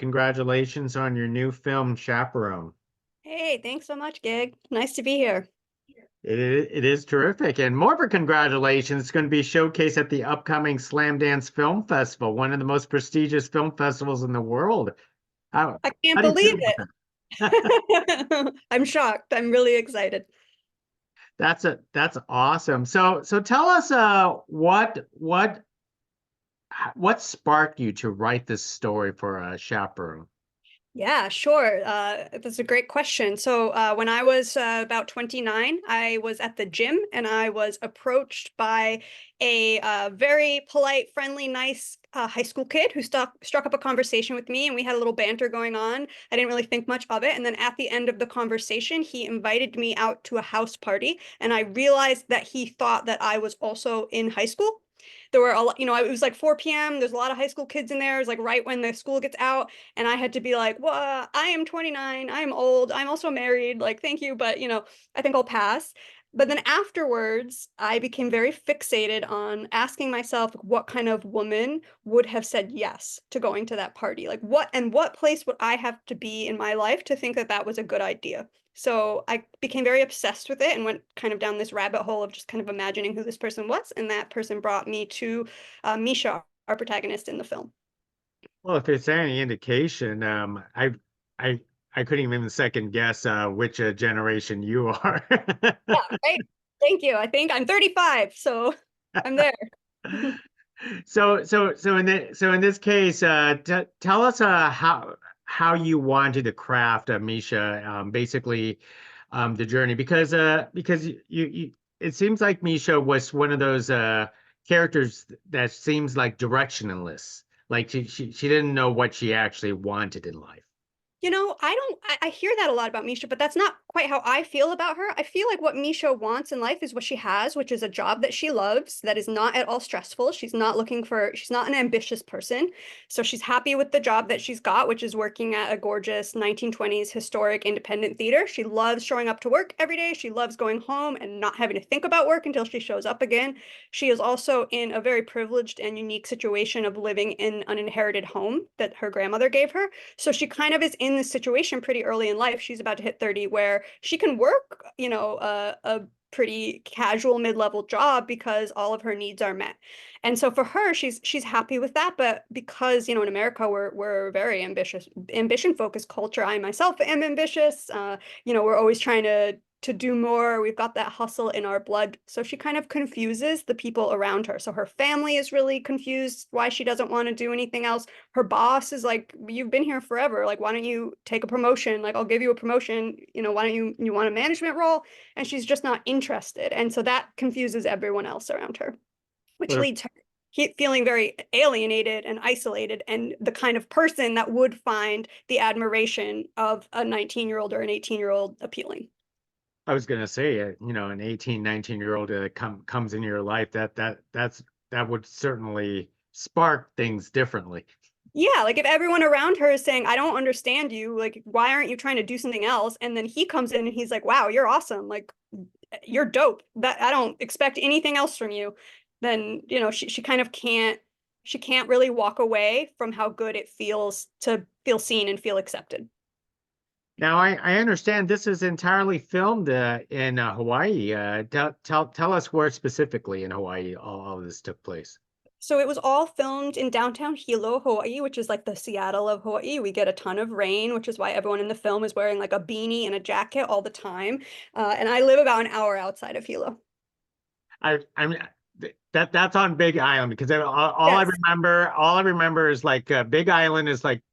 Congratulations on your new film, Chaperone. Hey, thanks so much, Gig. Nice to be here. It is terrific. And more of a congratulations. It's going to be showcased at the upcoming Slamdance Film Festival, one of the most prestigious film festivals in the world. How, I can't how do you believe feel about that? it. I'm shocked. I'm really excited. That's awesome. So tell us what sparked you to write this story for Chaperone? Yeah, sure. That's a great question. So, when I was about 29, I was at the gym and I was approached by a very polite, friendly, nice high school kid who struck up a conversation with me, and we had a little banter going on. I didn't really think much of it. And then at the end of the conversation, he invited me out to a house party, and I realized that he thought that I was also in high school. There were a lot, it was like 4 p.m. There's a lot of high school kids in there. It was like right when the school gets out. And I had to be like, well, I am 29. I'm old. I'm also married. Like, thank you. But, I think I'll pass. But then afterwards, I became very fixated on asking myself what kind of woman would have said yes to going to that party. Like, what place would I have to be in my life to think that that was a good idea? So I became very obsessed with it and went kind of down this rabbit hole of just kind of imagining who this person was. And that person brought me to Misha, our protagonist in the film. Well, if it's any indication, I I couldn't even second guess which generation you are. Yeah, right. Thank you. I think I'm 35, so I'm there. So in this case, t tell us how you wanted to craft Misha, basically the journey because you it seems like Misha was one of those characters that seems like directionless, like she didn't know what she actually wanted in life. I don't, I hear that a lot about Misha, but that's not quite how I feel about her. I feel like what Misha wants in life is what she has, which is a job that she loves, that is not at all stressful. She's not an ambitious person. So she's happy with the job that she's got, which is working at a gorgeous 1920s historic independent theater. She loves showing up to work every day. She loves going home and not having to think about work until she shows up again. She is also in a very privileged and unique situation of living in an inherited home that her grandmother gave her. So she kind of is in this situation pretty early in life. She's about to hit 30 where she can work, a pretty casual mid-level job because all of her needs are met. And so for her, she's happy with that. But because, in America, we're a very ambition focused culture. I myself am ambitious. We're always trying to do more. We've got that hustle in our blood. So she kind of confuses the people around her. So her family is really confused why she doesn't want to do anything else. Her boss is like, you've been here forever. Like, why don't you take a promotion? Like, I'll give you a promotion. Why don't you want a management role? And she's just not interested. And so that confuses everyone else around her, which Well, leads her feeling very alienated and isolated and the kind of person that would find the admiration of a 19-year-old or an 18-year-old appealing. I was gonna say, an 18, 19-year-old comes in your life, that would certainly spark things differently. Yeah, like if everyone around her is saying, I don't understand you, like, why aren't you trying to do something else? And then he comes in and he's like, wow, you're awesome. Like, you're dope. That I don't expect anything else from you. Then, she kind of she can't really walk away from how good it feels to feel seen and feel accepted. Now, I understand this is entirely filmed in Hawaii. Tell us where specifically in Hawaii all of this took place. So it was all filmed in downtown Hilo, Hawaii, which is like the Seattle of Hawaii. We get a ton of rain, which is why everyone in the film is wearing like a beanie and a jacket all the time. And I live about an hour outside of Hilo. I mean that's on Big Island because Yes. all I remember is like Big Island is like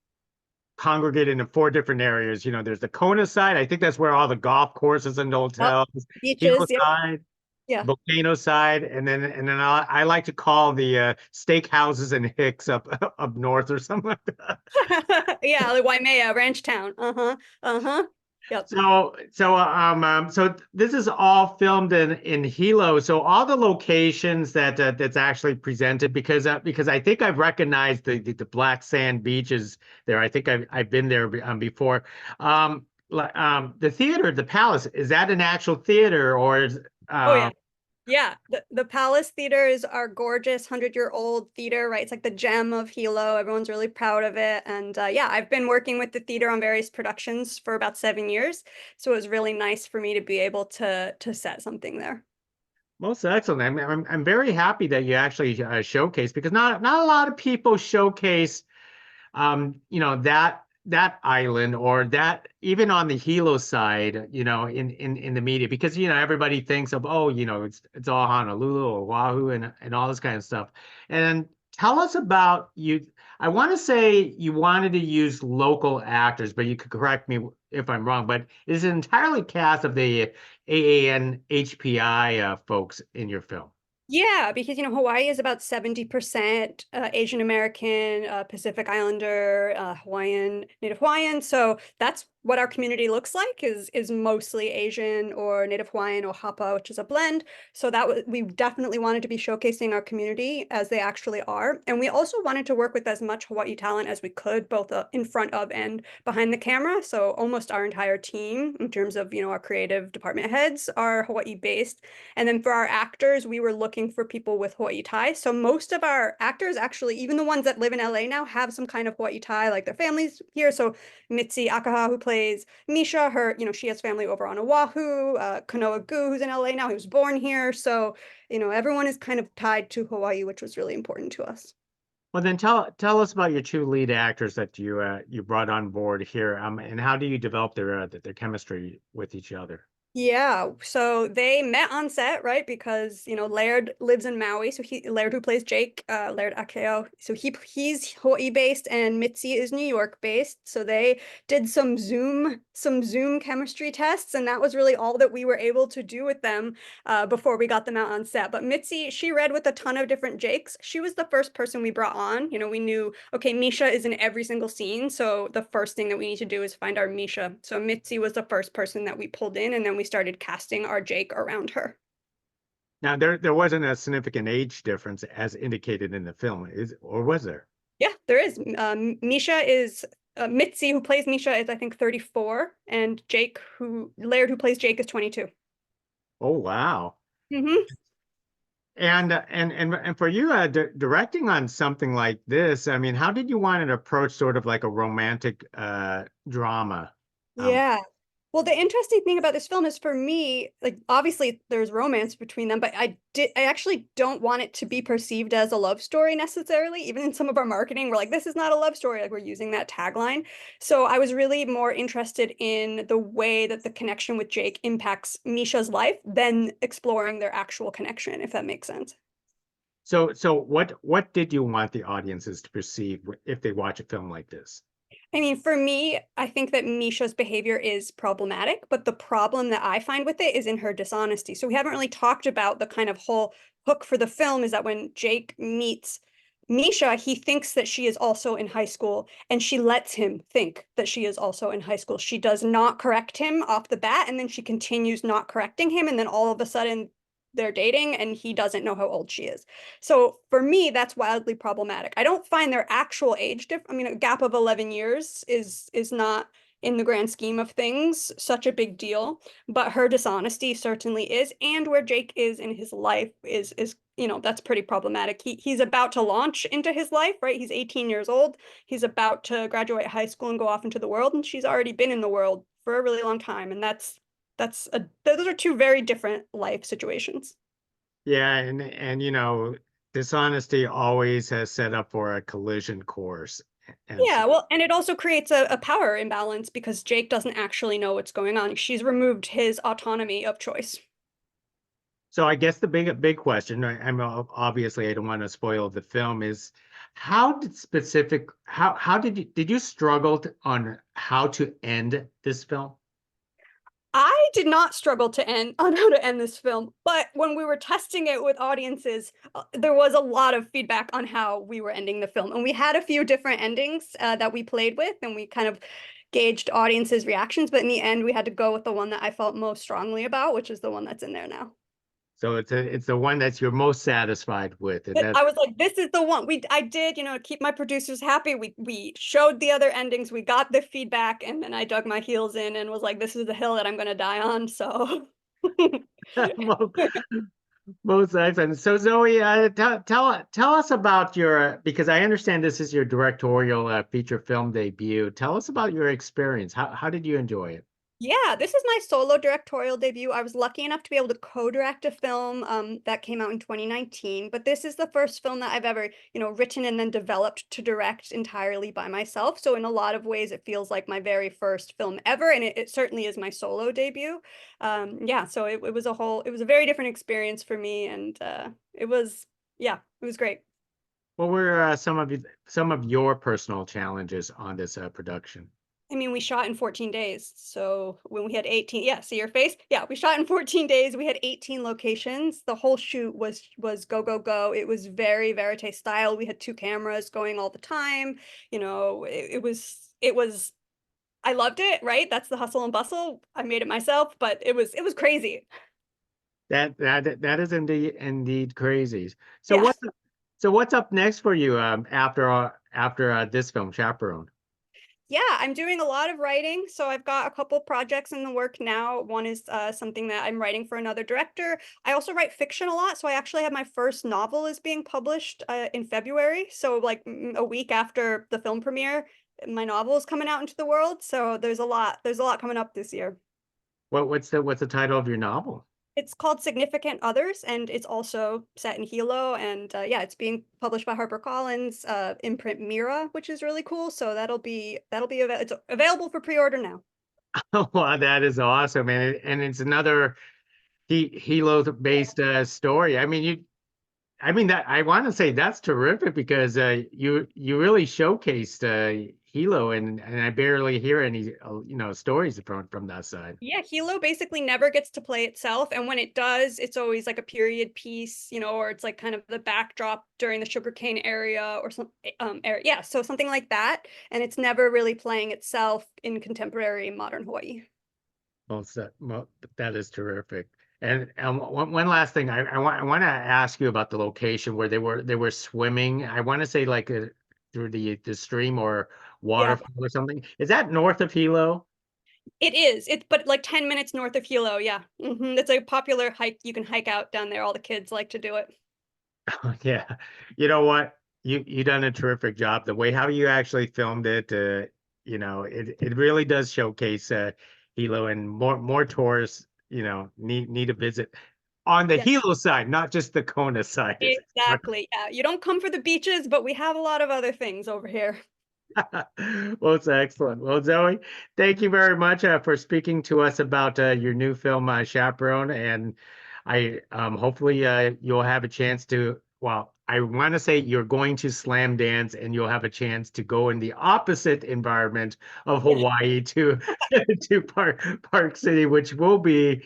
congregated into four different areas. There's the Kona side. I think that's where all the golf courses and Yep. hotels. Hilo Beaches. Yep. side, Yeah. Volcano side, and then I like to call the steak houses and Hicks up up north or something like that. Yeah, like Waimea, Ranch Town. Uh-huh. Uh-huh. Yep. So this is all filmed in Hilo. So all the locations that's actually presented because I think I've recognized the black sand beaches there. I think I've been there before. The theater, the Palace, is that an actual theater or is Oh yeah. Yeah, the Palace theaters are gorgeous, 100-year-old theater, right? It's like the gem of Hilo. Everyone's really proud of it. And yeah, I've been working with the theater on various productions for about 7 years. So it was really nice for me to be able to set something there. Most excellent. I'm very happy that you actually showcase because not a lot of people showcase that island or that even on the Hilo side, in the media because everybody thinks of it's all Honolulu or Oahu and all this kind of stuff. And tell us about you. I want to say you wanted to use local actors, but you could correct me if I'm wrong. But is it entirely cast of the AAN HPI folks in your film? Yeah, because Hawaii is about 70% Asian American, Pacific Islander, Hawaiian, Native Hawaiian. So that's what our community looks like is mostly Asian or Native Hawaiian or Hapa, which is a blend. So we definitely wanted to be showcasing our community as they actually are. And we also wanted to work with as much Hawaii talent as we could, both in front of and behind the camera. So almost our entire team, in terms of, our creative department heads, are Hawaii based. And then for our actors, we were looking for people with Hawaii ties. So most of our actors, actually, even the ones that live in LA now, have some kind of Hawaii tie, like their families here. So Mitzi Akaha, who plays Misha, she has family over on Oahu. Kanoa Gu, who's in LA now, he was born here. So, everyone is kind of tied to Hawaii, which was really important to us. Well, then tell us about your two lead actors that you brought on board here, and how do you develop their chemistry with each other? Yeah, so they met on set, right? Because Laird lives in Maui, so Laird, who plays Jake, Laird Akeo, so he's Hawaii based, and Mitzi is New York based. So they did some Zoom chemistry tests, and that was really all that we were able to do with them before we got them out on set. But Mitzi, she read with a ton of different Jakes. She was the first person we brought on. We knew, okay, Misha is in every single scene, so the first thing that we need to do is find our Misha. So Mitzi was the first person that we pulled in, and then we started casting our Jake around her. Now, there wasn't a significant age difference as indicated in the film, or was there? Yeah, there is. Misha is Mitzi, who plays Misha, is I think 34, and Laird, who plays Jake, is 22. Oh, wow. Hmm. And for you, directing on something like this, I mean, how did you want to approach sort of like a romantic drama? Um, Yeah. Well, the interesting thing about this film is, for me, like, obviously there's romance between them, but I actually don't want it to be perceived as a love story necessarily. Even in some of our marketing, we're like, this is not a love story, like we're using that tagline. So I was really more interested in the way that the connection with Jake impacts Misha's life than exploring their actual connection, if that makes sense. so what did you want the audiences to perceive if they watch a film like this? I mean, for me, I think that Misha's behavior is problematic, but the problem that I find with it is in her dishonesty. So we haven't really talked about the kind of whole hook for the film, is that when Jake meets Misha, he thinks that she is also in high school, and she lets him think that she is also in high school. She does not correct him off the bat, and then she continues not correcting him, and then all of a sudden they're dating and he doesn't know how old she is. So for me, that's wildly problematic. I don't find their actual age difference. I mean, a gap of 11 years is not, in the grand scheme of things, such a big deal, but her dishonesty certainly is, and where Jake is in his life is that's pretty problematic. He's about to launch into his life, right? He's 18 years old. He's about to graduate high school and go off into the world, and she's already been in the world for a really long time, and those are two very different life situations. Yeah, and dishonesty always has set up for a collision course. And so, Yeah, well, and it also creates a power imbalance because Jake doesn't actually know what's going on. She's removed his autonomy of choice. so I guess the big question, obviously I don't want to spoil the film, is how did you struggle on how to end this film? I did not struggle to end on how to end this film, but when we were testing it with audiences, there was a lot of feedback on how we were ending the film, and we had a few different endings that we played with, and we kind of gauged audiences' reactions. But in the end, we had to go with the one that I felt most strongly about, which is the one that's in there now. So it's the one that's you're most satisfied with, and I that's was like, this is the one. I did, keep my producers happy. We showed the other endings, we got the feedback, and then I dug my heels in and was like, this is the hill that I'm gonna die on. So well, Most excellent. So Zoe, tell us about your because I understand this is your directorial feature film debut. Tell us about your experience. How did you enjoy it? Yeah, this is my solo directorial debut. I was lucky enough to be able to co-direct a film that came out in 2019, but this is the first film that I've ever, written and then developed to direct entirely by myself. So in a lot of ways, it feels like my very first film ever, and it certainly is my solo debut. Yeah, so it was a very different experience for me, and yeah, it was great. What were some of your personal challenges on this production? I mean, we shot in 14 days. So when we had 18, yeah, see your face? Yeah, we shot in 14 days. We had 18 locations. The whole shoot was go, go, go. It was very verite style. We had two cameras going all the time. It was I loved it, right? That's the hustle and bustle. I made it myself, but it was crazy. That is indeed crazy. So Yeah. what's up next for you after this film, Chaperone? Yeah, I'm doing a lot of writing. So I've got a couple projects in the work now. One is something that I'm writing for another director. I also write fiction a lot. So I actually have my first novel is being published in February. So like a week after the film premiere, my novel is coming out into the world. So there's a lot. There's a lot coming up this year. What's the title of your novel? It's called Significant Others, and it's also set in Hilo. And yeah, it's being published by HarperCollins, imprint Mira, which is really cool. So it's available for pre-order now. Oh, wow, that is awesome, and it's another Hilo based story. I mean that I want to say that's terrific because you really showcased Hilo, and I barely hear any stories from that side. Yeah, Hilo basically never gets to play itself, and when it does, it's always like a period piece, or it's like kind of the backdrop during the sugarcane area or some area. Yeah, so something like that, and it's never really playing itself in contemporary modern Hawaii. Well, that is terrific. And one last thing, I want to ask you about the location where they were swimming. I want to say like through the stream or Yeah, waterfall or something. Is that north of Hilo? it is. It's but like 10 minutes north of Hilo. Yeah, it's a popular hike. You can hike out down there. All the kids like to do it. Yeah. You know what? You done a terrific job. The way how you actually filmed it, it really does showcase Hilo, and more tourists, need to visit on the Yeah, Hilo side, not just the Kona side. exactly. Yeah, you don't come for the beaches, but we have a lot of other things over here. Well, it's excellent. Well, Zoe, thank you very much for speaking to us about your new film, Chaperone. And I hopefully you'll have a chance to, well, I want to say you're going to slam dance and you'll have a chance to go in the opposite environment of Yeah. Hawaii to to Park City, which will be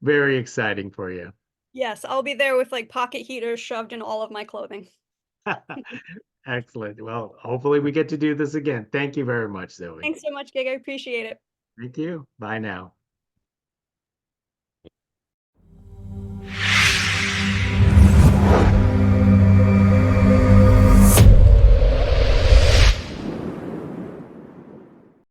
very exciting for you. Yes, I'll be there with like pocket heaters shoved in all of my clothing. Excellent. Well, hopefully we get to do this again. Thank you very much, Zoe. Thanks so much, Gig. I appreciate it. Thank you. Bye now.